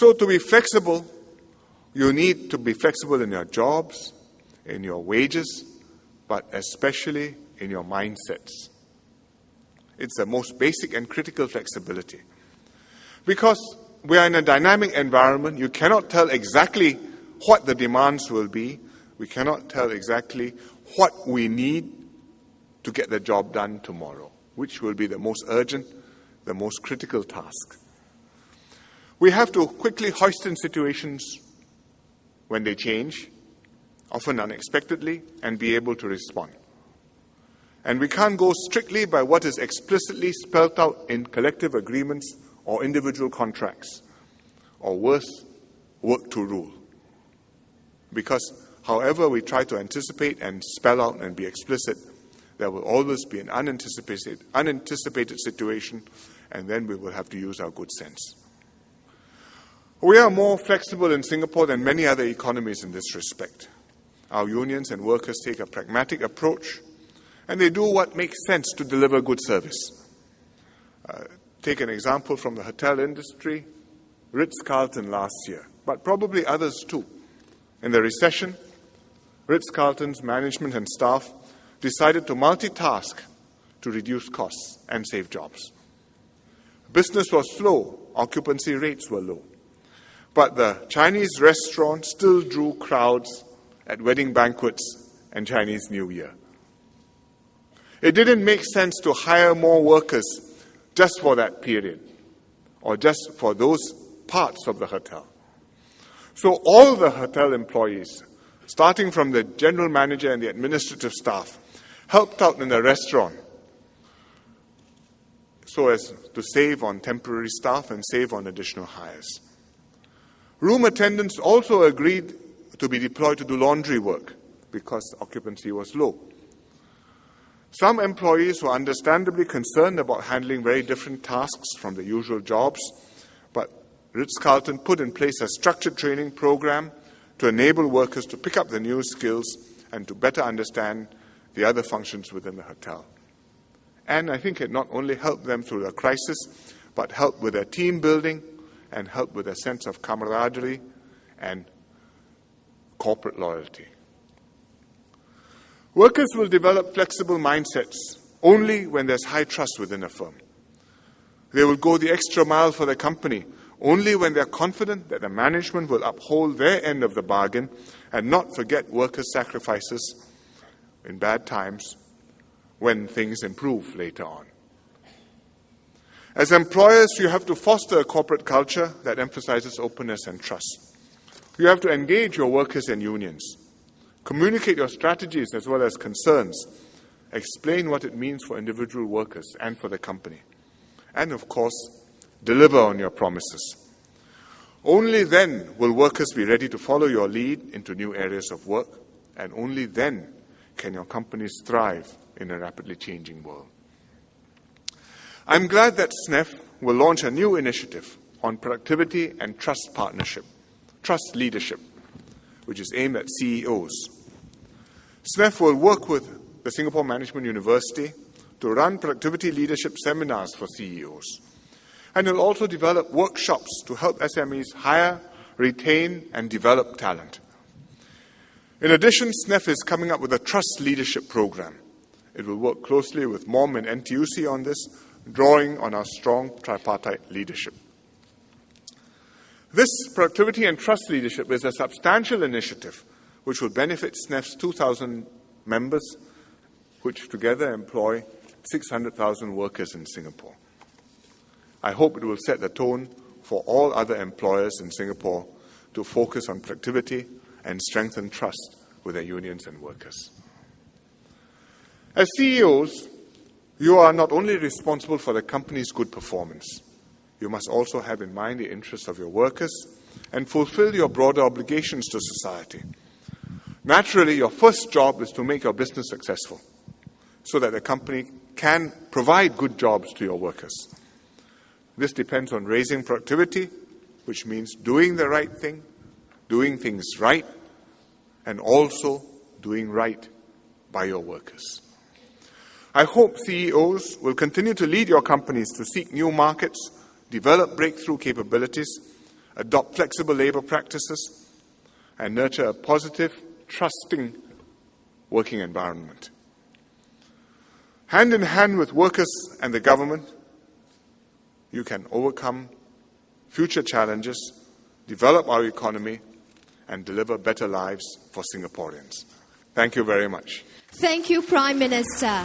So to be flexible, you need to be flexible in your jobs, in your wages, but especially in your mindsets. It's the most basic and critical flexibility. Because we are in a dynamic environment, you cannot tell exactly what the demands will be. We cannot tell exactly what we need to get the job done tomorrow, which will be the most urgent, the most critical task. We have to quickly hoist in situations when they change, often unexpectedly, and be able to respond. And we can't go strictly by what is explicitly spelled out in collective agreements or individual contracts, or worse, work to rule. Because however we try to anticipate and spell out and be explicit, there will always be an unanticipated situation, and then we will have to use our good sense. We are more flexible in Singapore than many other economies in this respect. Our unions and workers take a pragmatic approach, and they do what makes sense to deliver good service. Take an example from the hotel industry, Ritz Carlton last year, but probably others too. In the recession, Ritz Carlton's management and staff decided to multitask to reduce costs and save jobs. Business was slow, occupancy rates were low, but the Chinese restaurant still drew crowds at wedding banquets and Chinese New Year. It didn't make sense to hire more workers just for that period, or just for those parts of the hotel. So all the hotel employees, starting from the general manager and the administrative staff, helped out in the restaurant so as to save on temporary staff and save on additional hires. Room attendants also agreed to be deployed to do laundry work because occupancy was low. Some employees were understandably concerned about handling very different tasks from the usual jobs, but Ritz-Carlton put in place a structured training program to enable workers to pick up the new skills and to better understand the other functions within the hotel. And I think it not only helped them through the crisis, but helped with their team building and helped with a sense of camaraderie and corporate loyalty. Workers will develop flexible mindsets only when there's high trust within a firm. They will go the extra mile for the company only when they're confident that the management will uphold their end of the bargain and not forget workers' sacrifices in bad times when things improve later on. As employers, you have to foster a corporate culture that emphasizes openness and trust. You have to engage your workers and unions. Communicate your strategies as well as concerns. Explain what it means for individual workers and for the company. And of course, deliver on your promises. Only then will workers be ready to follow your lead into new areas of work, and only then can your companies thrive in a rapidly changing world. I'm glad that SNEF will launch a new initiative on productivity and trust leadership, which is aimed at CEOs. SNEF will work with the Singapore Management University to run productivity leadership seminars for CEOs. And it will also develop workshops to help SMEs hire, retain, and develop talent. In addition, SNEF is coming up with a trust leadership program. It will work closely with MOM and NTUC on this, drawing on our strong tripartite leadership. This productivity and trust leadership is a substantial initiative which will benefit SNEF's 2,000 members, which together employ 600,000 workers in Singapore. I hope it will set the tone for all other employers in Singapore to focus on productivity and strengthen trust with their unions and workers. As CEOs, you are not only responsible for the company's good performance, you must also have in mind the interests of your workers and fulfill your broader obligations to society. Naturally, your first job is to make your business successful so that the company can provide good jobs to your workers. This depends on raising productivity, which means doing the right thing, doing things right, and also doing right by your workers. I hope CEOs will continue to lead your companies to seek new markets, develop breakthrough capabilities, adopt flexible labor practices, and nurture a positive, trusting working environment. Hand in hand with workers and the government, you can overcome future challenges, develop our economy, and deliver better lives for Singaporeans. Thank you very much. Thank you, Prime Minister.